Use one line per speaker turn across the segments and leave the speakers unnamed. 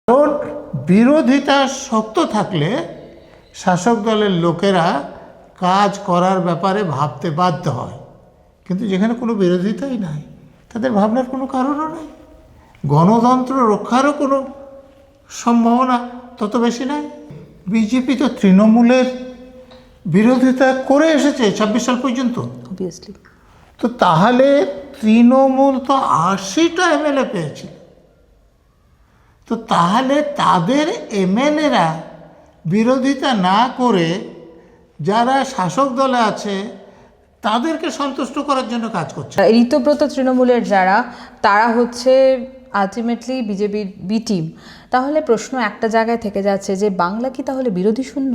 কারণ বিরোধিতা শক্ত থাকলে শাসক দলের লোকেরা কাজ করার ব্যাপারে ভাবতে বাধ্য হয়, কিন্তু যেখানে কোনো বিরোধিতাই নাই তাদের ভাবনার কোনো কারণও নেই। গণতন্ত্র রক্ষারও কোনো সম্ভাবনা তত বেশি নাই। বিজেপি তো তৃণমূলের বিরোধিতা করে এসেছে 26 সাল পর্যন্ত।
অবভিয়াসলি।
তো তাহলে তৃণমূল তো 80টা এমএলএ পেয়েছিল, তো তাহলে তাদের এমএলএরা বিরোধিতা না করে যারা শাসক দলে আছে তাদেরকে সন্তুষ্ট করার জন্য কাজ করছে।
ঋতব্রত তৃণমূলের যারা, তারা হচ্ছে আলটিমেটলি বিজেপির বি টিম। তাহলে প্রশ্ন একটা জায়গায় থেকে যাচ্ছে যে বাংলা কি তাহলে বিরোধী শূন্য?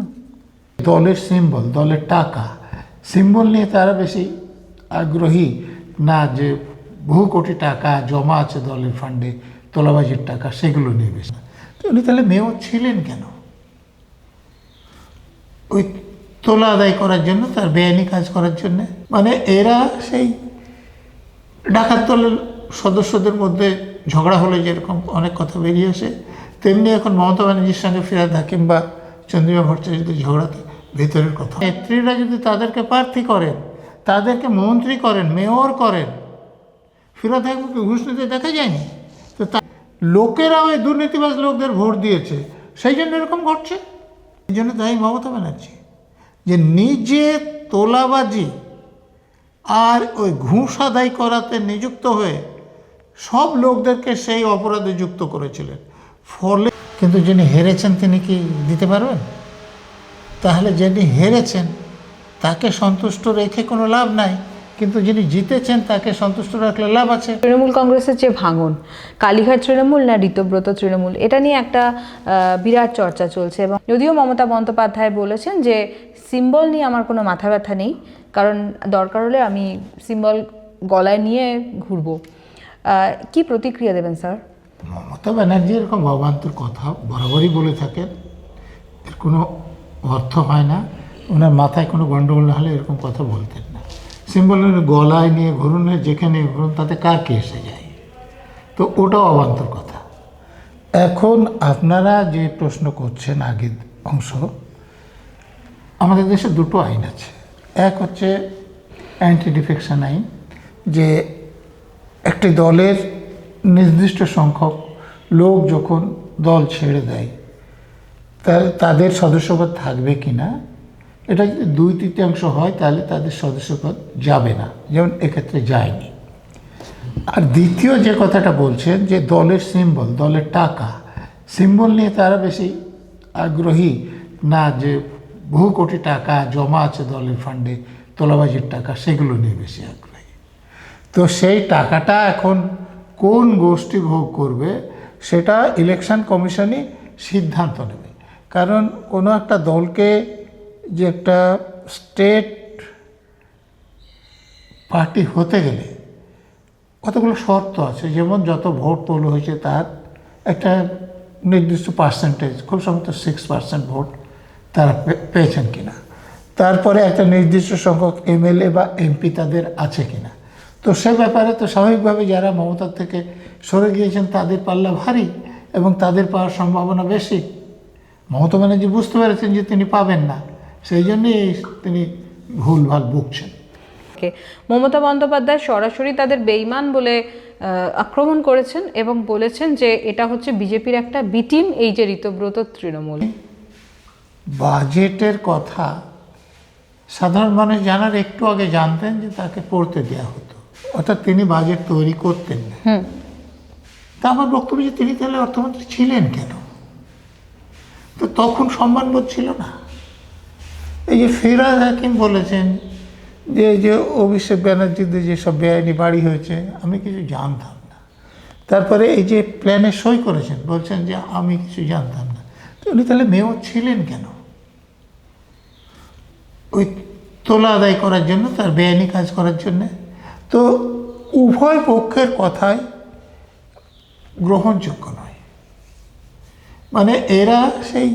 দলের সিম্বল, দলের টাকা, সিম্বল নিয়ে তারা বেশি আগ্রহী না, যে বহু কোটি টাকা জমা আছে দলের ফান্ডে, তোলাবাজির টাকা, সেগুলো নিয়ে বেশি। তো উনি তাহলে মেয়র ছিলেন কেন? ওই তোলা আদায় করার জন্য, তার বেআইনি কাজ করার জন্যে। মানে এরা সেই ডাকাত দলের সদস্যদের মধ্যে ঝগড়া হলে যেরকম অনেক কথা বেরিয়ে আসে, তেমনি এখন মমতা ব্যানার্জির সঙ্গে ফিরহাদ হাকিম বা চন্দ্রিমা ভট্টাচার্যদের ঝগড়াতে ভেতরের কথা। নেত্রীরা যদি তাদেরকে প্রার্থী করেন, তাদেরকে মন্ত্রী করেন, মেয়র করেন, ফিরহাদ হাকিমকে ঘুষ নিতে দেখা যায়নি? তো লোকেরা ওই দুর্নীতিবাজ লোকদের ভোট দিয়েছে, সেই জন্য এরকম ঘটছে। এই জন্য দায়ী মমতা ব্যানার্জি, যে নিজে তোলাবাজি আর ওই ঘুষ আদায় করাতে নিযুক্ত হয়ে সব লোকদেরকে সেই অপরাধে যুক্ত করেছিলেন। ফলে কিন্তু যিনি হেরেছেন তিনি কি দিতে পারবেন? তাহলে যিনি হেরেছেন তাকে সন্তুষ্ট রেখে কোনো লাভ নাই, কিন্তু যিনি জিতেছেন তাকে সন্তুষ্ট রাখলে লাভ আছে।
তৃণমূল কংগ্রেসের যে ভাঙন, কালীঘাট তৃণমূল না ঋতব্রত তৃণমূল, এটা নিয়ে একটা বিরাট চর্চা চলছে। এবং যদিও মমতা বন্দ্যোপাধ্যায় বলেছেন যে সিম্বল নিয়ে আমার কোনো মাথা ব্যথা নেই, কারণ দরকার হলে আমি সিম্বল গলায় নিয়ে ঘুরবো। কি প্রতিক্রিয়া দেবেন স্যার?
মমতা ব্যানার্জি এরকম অবান্তর কথা বরাবরই বলে থাকেন, এর কোনো অর্থ হয় না। ওনার মাথায় কোনো গণ্ডগোল না হলে এরকম কথা বলতেন না। সিম্বলের গলায় নিয়ে ঘুরুন, যেখানে ঘুরুন, তাতে কার কে এসে যায়? তো ওটাও অবান্তর কথা। এখন আপনারা যে প্রশ্ন করছেন আগের অংশ, আমাদের দেশে দুটো আইন আছে। এক হচ্ছে অ্যান্টি ডিফেকশন আইন, যে একটি দলের নির্দিষ্ট সংখ্যক লোক যখন দল ছেড়ে দেয় তাহলে তাদের সদস্যপদ থাকবে কি না, এটা যদি 2/3 হয় তাহলে তাদের সদস্যপদ যাবে না, যেমন এক্ষেত্রে যায়নি। আর দ্বিতীয় যে কথাটা বলছেন যে দলের সিম্বল, দলের টাকা, সিম্বল নিয়ে তারা বেশি আগ্রহী না, যে বহু কোটি টাকা জমা আছে দলের ফান্ডে, তোলাবাজির টাকা, সেগুলো নিয়ে বেশি আগ্রহী। তো সেই টাকাটা এখন কোন গোষ্ঠী ভোগ করবে সেটা ইলেকশন কমিশনই সিদ্ধান্ত নেবে। কারণ কোনো একটা দলকে যে একটা স্টেট পার্টি হতে গেলে কতগুলো শর্ত আছে, যেমন যত ভোট পোল হয়েছে তার একটা নির্দিষ্ট পার্সেন্টেজ, খুব সম্ভবত 6% ভোট তারা পেয়েছেন কিনা, তারপরে একটা নির্দিষ্ট সংখ্যক এমএলএ বা এমপি তাদের আছে কিনা। তো সে ব্যাপারে তো স্বাভাবিকভাবে যারা মমতার থেকে সরে গিয়েছেন তাদের পাল্লা ভারী এবং তাদের পাওয়ার সম্ভাবনা বেশি। মমতা ব্যানার্জি বুঝতে পেরেছেন যে তিনি পাবেন না, সেই জন্যই তিনি ভুলভাল বকছেন।
মমতা বন্দ্যোপাধ্যায় সরাসরি তাদের বেঈমান বলে আক্রমণ করেছেন এবং বলেছেন যে এটা হচ্ছে বিজেপির একটা বি টিম, এই যে ঋতব্রত তৃণমূল।
বাজেটের কথা সাধারণ মানুষ জানার একটু আগে জানতেন যে তাকে পড়তে দেওয়া হতো, অর্থাৎ তিনি বাজেট তৈরি করতেন না। তা আমার বক্তব্য যে তিনি তাহলে অর্থমন্ত্রী ছিলেন কেন? তো তখন সম্মানবোধ ছিল না। এই যে ফিরহাদ হাকিম বলেছেন যে এই যে অভিষেক ব্যানার্জিদের যেসব বেআইনি বাড়ি হয়েছে আমি কিছু জানতাম না, তারপরে এই যে প্ল্যানে সই করেছেন বলছেন যে আমি কিছু জানতাম না। তো উনি তাহলে মেয়র ছিলেন কেন? ওই তোলা আদায় করার জন্য, তার বেআইনি কাজ করার জন্যে। তো উভয় পক্ষের কথাই গ্রহণযোগ্য নয়। মানে এরা সেই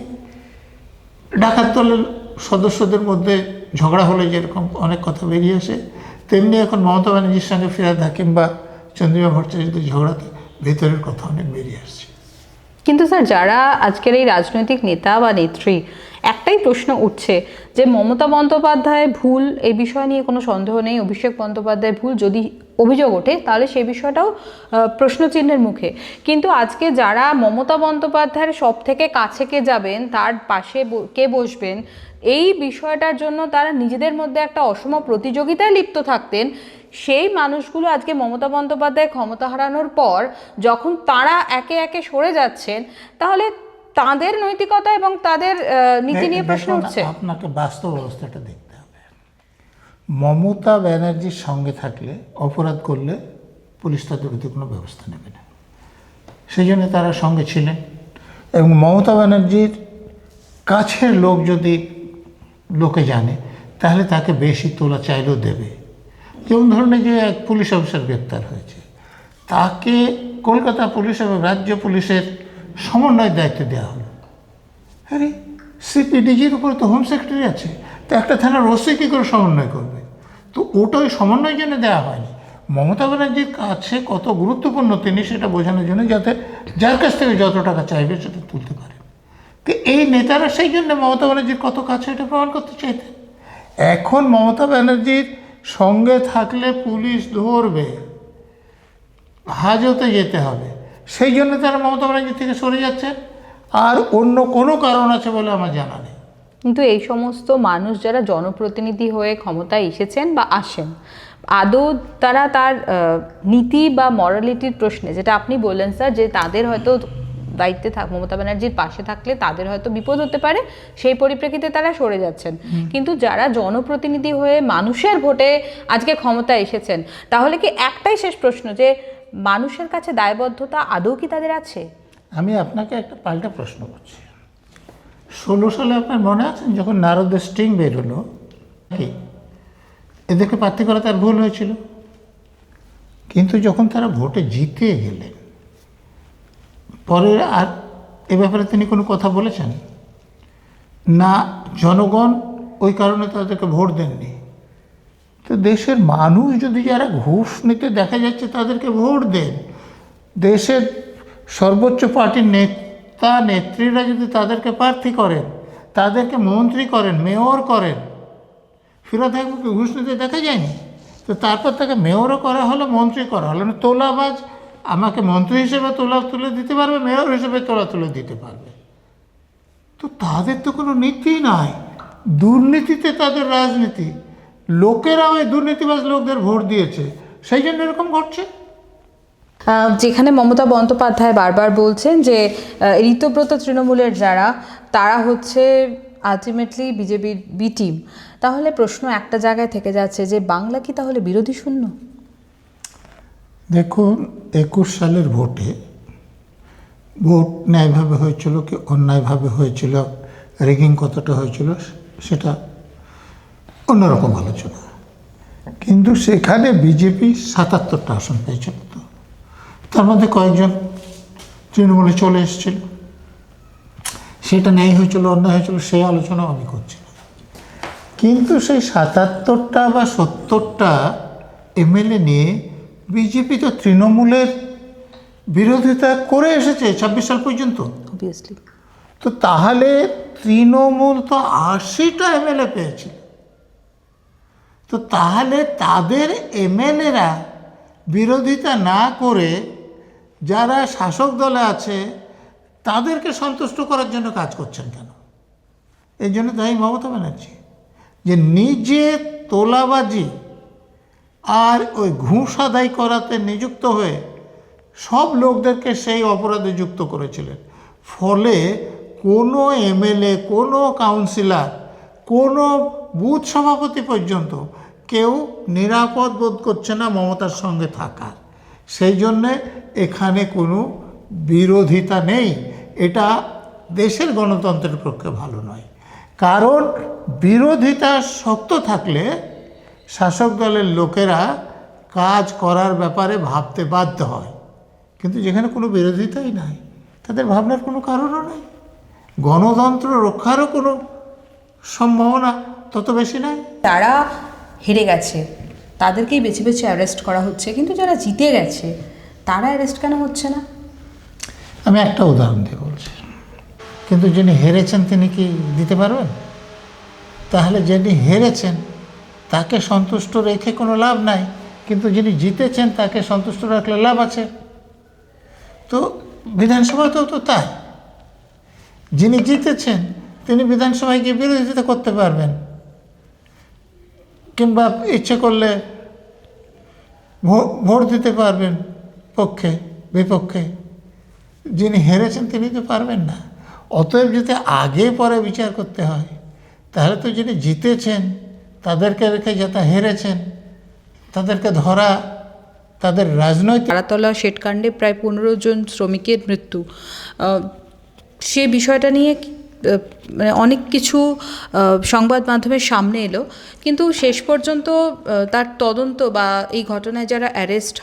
ডাকাত দলের সদস্যদের মধ্যে ঝগড়া হলে যেরকম অনেক কথা বেরিয়ে আসে, তেমনি এখন মমতা ব্যানার্জির সঙ্গে ফিরহাদ হাকিম বা চন্দ্রিমা ভট্টাচার্যদের ঝগড়াতে ভেতরের কথা অনেক বেরিয়ে আসছে।
কিন্তু স্যার যারা আজকের এই রাজনৈতিক নেতা বা নেত্রী, একটাই প্রশ্ন উঠছে যে মমতা বন্দ্যোপাধ্যায় ভুল, এই বিষয় নিয়ে কোনো সন্দেহ নেই, অভিষেক বন্দ্যোপাধ্যায় ভুল, যদি অভিযোগ ওঠে তাহলে সেই বিষয়টাও প্রশ্নচিহ্নের মুখে। কিন্তু আজকে যারা মমতা বন্দ্যোপাধ্যায়ের সব থেকে কাছে কে যাবেন, তার পাশে কে বসবেন, এই বিষয়টার জন্য তারা নিজেদের মধ্যে একটা অসম প্রতিযোগিতায় লিপ্ত থাকতেন, সেই মানুষগুলো আজকে মমতা বন্দ্যোপাধ্যায় ক্ষমতা হারানোর পর যখন তারা একে একে সরে যাচ্ছেন, তাহলে তাদের নৈতিকতা এবং তাদের নীতি নিয়ে প্রশ্ন
দেখুন,
উঠছে।
আপনাকে বাস্তব অবস্থাটা দেখতে হবে। মমতা ব্যানার্জির সঙ্গে থাকলে, অপরাধ করলে পুলিশ তাদের বিরুদ্ধে কোনো ব্যবস্থা নেবে না, সেই জন্য তারা সঙ্গে ছিলেন। এবং মমতা ব্যানার্জির কাছের লোক যদি লোকে জানে, তাহলে তাকে বেশি তোলা চাইলেও দেবে। যেমন ধরুন, যে এক পুলিশ অফিসার গ্রেপ্তার হয়েছে, তাকে কলকাতা পুলিশ এবং রাজ্য পুলিশের সমন্বয়ের দায়িত্ব দেওয়া হলো। আরে সিপিডিজির উপরে তো হোম সেক্রেটারি আছে, তো একটা থানার ওসি কী করে সমন্বয় করবে? তো ওটা ওই সমন্বয়ের জন্য দেওয়া হয়নি। মমতা ব্যানার্জির কাছে কত গুরুত্বপূর্ণ তিনি, সেটা বোঝানোর জন্য, যাতে যার কাছ থেকে যত টাকা চাইবে সেটা তুলতে পারে। তো এই নেতারা সেই জন্য মমতা ব্যানার্জির কত কাছে এটা প্রমাণ করতে চাইতেন। এখন মমতা ব্যানার্জির সঙ্গে থাকলে পুলিশ ধরবে, হাজতে যেতে হবে, সেই জন্য তারা মমতা ব্যানার্জি থেকে সরে যাচ্ছেন। আর অন্য কোনো কারণ আছে বলে আমার জানা নেই।
কিন্তু এই সমস্ত মানুষ যারা জনপ্রতিনিধি হয়ে ক্ষমতায় এসেছেন বা আসেন, আদৌ তারা তার নীতি বা মরালিটির প্রশ্নে, যেটা আপনি বললেন স্যার, যে তাদের হয়তো দায়িত্বে মমতা ব্যানার্জির পাশে থাকলে তাদের হয়তো বিপদ হতে পারে, সেই পরিপ্রেক্ষিতে তারা সরে যাচ্ছেন। কিন্তু যারা জনপ্রতিনিধি হয়ে মানুষের ভোটে আজকে ক্ষমতায় এসেছেন, তাহলে কি একটাই শেষ প্রশ্ন, যে মানুষের কাছে দায়বদ্ধতা আদৌ কি তাদের আছে?
আমি আপনাকে একটা পাল্টা প্রশ্ন করছি। 16 সালে আপনার মনে আছেন যখন নারদের স্টিং বেরোলো, কি এদেরকে প্রার্থী করা তার ভুল হয়েছিল? কিন্তু যখন তারা ভোটে জিতে গেলেন, পরে আর এ ব্যাপারে তিনি কোনো কথা বলেছেন না? জনগণ ওই কারণে তাদেরকে ভোট দেননি। তো দেশের মানুষ যদি যারা ঘুষ নিতে দেখা যাচ্ছে তাদেরকে ভোট দেন, দেশের সর্বোচ্চ পার্টির নেতা নেত্রীরা যদি তাদেরকে প্রার্থী করেন, তাদেরকে মন্ত্রী করেন, মেয়র করেন, ফিরোজ হাকিমকে ঘুষ নিতে দেখা যায়নি? তো তারপর তাকে মেয়রও করা হলো, মন্ত্রী করা হলো না। তোলাবাজ আমাকে মন্ত্রী হিসেবে তোলা তুলে দিতে পারবে, মেয়র হিসেবে তোলা তুলে দিতে পারবে। তো তাদের তো কোনো নীতি নাই, দুর্নীতিতে তাদের রাজনীতি। লোকেরাও এই দুর্নীতিবাজ লোকদের ভোট দিয়েছে, সেই জন্য এরকম ঘটছে।
যেখানে মমতা বন্দ্যোপাধ্যায় বারবার বলছেন যে ঋতব্রত তৃণমূলের যারা, তারা হচ্ছে আলটিমেটলি বিজেপির বি টিম, তাহলে প্রশ্ন একটা জায়গায় থেকে যাচ্ছে যে বাংলা কি তাহলে বিরোধী শূন্য?
দেখুন, 21 সালের ভোটে ভোট ন্যায়ভাবে হয়েছিল কি অন্যায়ভাবে হয়েছিল, রিগিং কতটা হয়েছিল, সেটা অন্যরকম আলোচনা। কিন্তু সেখানে বিজেপি 77টা আসন পেয়েছিল। তো তার মধ্যে কয়েকজন তৃণমূলে চলে এসেছিল। সেটা ন্যায় হয়েছিল অন্যায় হয়েছিল সেই আলোচনাও আমি করছি না। কিন্তু সেই 77টা বা 70টা এমএলএ নিয়ে বিজেপি তো তৃণমূলের বিরোধিতা করে এসেছে 26 সাল পর্যন্ত।
অবভিয়াসলি।
তো তাহলে তৃণমূল তো 80টা এমএলএ পেয়েছিল। তো তাহলে তাদের এমএলএরা বিরোধিতা না করে যারা শাসক দলে আছে তাদেরকে সন্তুষ্ট করার জন্য কাজ করছেন কেন? এই জন্য দায়ী মমতা ব্যানার্জি, যে নিজে তোলাবাজি আর ওই ঘুষ আদায় করাতে নিযুক্ত হয়ে সব লোকদেরকে সেই অপরাধে যুক্ত করেছিলেন। ফলে কোনো এমএলএ, কোনো কাউন্সিলর, কোনো বুথ সভাপতি পর্যন্ত কেউ নিরাপদ বোধ করছে না মমতার সঙ্গে থাকার। সেই জন্যে এখানে কোনো বিরোধিতা নেই। এটা দেশের গণতন্ত্রের পক্ষে ভালো নয়। কারণ বিরোধিতা শক্ত থাকলে শাসক দলের লোকেরা কাজ করার ব্যাপারে ভাবতে বাধ্য হয়। কিন্তু যেখানে কোনো বিরোধিতাই নাই, তাদের ভাবনার কোনো কারণও নেই। গণতন্ত্র রক্ষারও কোনো সম্ভাবনা তত বেশি নাই।
যারা হেরে গেছে তাদেরকেই বেছে বেছে অ্যারেস্ট করা হচ্ছে, কিন্তু যারা জিতে গেছে তারা অ্যারেস্ট কেন হচ্ছে না?
আমি একটা উদাহরণ দিয়ে বলছি, কিন্তু যিনি হেরেছেন তিনি কি দিতে পারবেন? তাহলে যিনি হেরেছেন তাকে সন্তুষ্ট রেখে কোনো লাভ নাই, কিন্তু যিনি জিতেছেন তাকে সন্তুষ্ট রাখলে লাভ আছে। তো বিধানসভাতেও তো তাই, যিনি জিতেছেন তিনি বিধানসভায় গিয়ে বিরোধিতা করতে পারবেন, কিংবা ইচ্ছে করলে ভোট দিতে পারবেন পক্ষে বিপক্ষে। যিনি হেরেছেন তিনি তো পারবেন না। অতএব যদি আগে পরে বিচার করতে হয়, তাহলে তো যিনি জিতেছেন তাদেরকে রেখে যাতে হেরেছেন তাদেরকে ধরা, তাদের রাজনৈতিক
তারাতলা শেডকাণ্ডে প্রায় 15 জন শ্রমিকের মৃত্যু, সে বিষয়টা নিয়ে মানে অনেক কিছু সংবাদ মাধ্যমের সামনে এলো, কিন্তু শেষ পর্যন্ত তার তদন্ত বা এই ঘটনায় যারা অ্যারেস্ট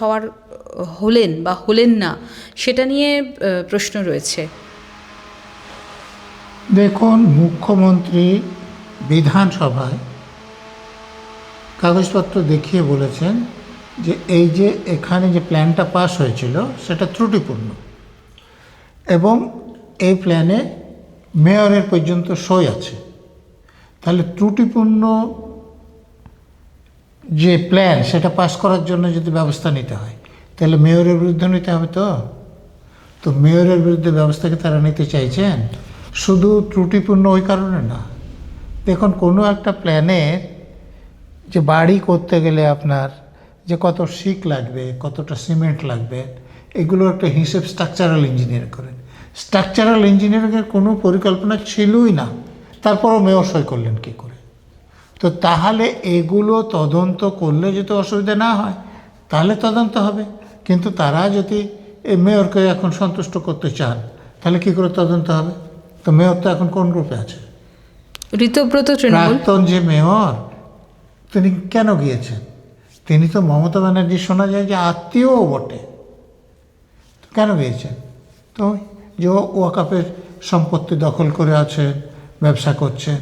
হলেন বা হলেন না সেটা নিয়ে প্রশ্ন রয়েছে।
দেখুন, মুখ্যমন্ত্রী বিধানসভায় কাগজপত্র দেখিয়ে বলেছেন যে এই যে এখানে যে প্ল্যানটা পাস হয়েছিল সেটা ত্রুটিপূর্ণ, এবং এই প্ল্যানে মেয়রের পর্যন্ত সই আছে। তাহলে ত্রুটিপূর্ণ যে প্ল্যান সেটা পাস করার জন্য যদি ব্যবস্থা নিতে হয়, তাহলে মেয়রের বিরুদ্ধে নিতে হবে। তো মেয়রের বিরুদ্ধে ব্যবস্থাকে তারা নিতে চাইছেন, শুধু ত্রুটিপূর্ণ ওই কারণে না। দেখুন, কোনো একটা প্ল্যানের যে বাড়ি করতে গেলে আপনার যে কত শিক লাগবে, কতটা সিমেন্ট লাগবে, এগুলো একটা হিসেব স্ট্রাকচারাল ইঞ্জিনিয়ার করেন। স্ট্রাকচারাল ইঞ্জিনিয়ারিংয়ের কোনো পরিকল্পনা ছিলই না, তারপরও মেয়র সই করলেন কী করে? তো তাহলে এগুলো তদন্ত করলে যদি অসুবিধা না হয় তাহলে তদন্ত হবে, কিন্তু তারা যদি এই মেয়রকে এখন সন্তুষ্ট করতে চান তাহলে কী করে তদন্ত হবে? তো মেয়র তো এখন কোন গ্রুপে আছে?
ঋতব্রত তৃণমূল।
প্রাক্তন যে মেয়র তিনি কেন গিয়েছেন? তিনি তো মমতা ব্যানার্জি শোনা যায় যে আত্মীয়ও বটে, কেন গিয়েছেন? তো যে ওয়াকাফের সম্পত্তি দখল করে আছেন, ব্যবসা করছেন,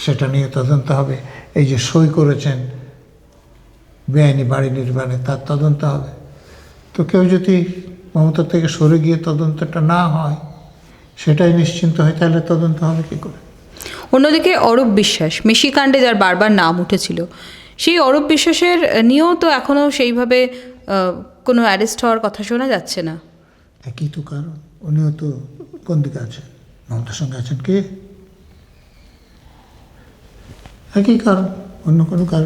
সেটা নিয়ে তদন্ত হবে। এই যে সই করেছেন বেআইনি বাড়ি নির্মাণে, তার তদন্ত হবে। তো কেউ যদি মমতা থেকে সরে গিয়ে তদন্তটা না হয়, সেটাই নিশ্চিন্ত হয়, তাহলে তদন্ত হবে কী করে?
অন্যদিকে অরূপ বিশ্বাস, মেশিকাণ্ডে যার বারবার নাম উঠেছিল, সেই অরূপ বিশ্বাসের নিয়েও তো এখনও সেইভাবে কোনো অ্যারেস্ট হওয়ার কথা শোনা যাচ্ছে না।
একই তো কারণ, উনিও তো কোন দিকে আছেন? মমতার সঙ্গে আছেন কি? একই কারণ, অন্য কোনো কারণ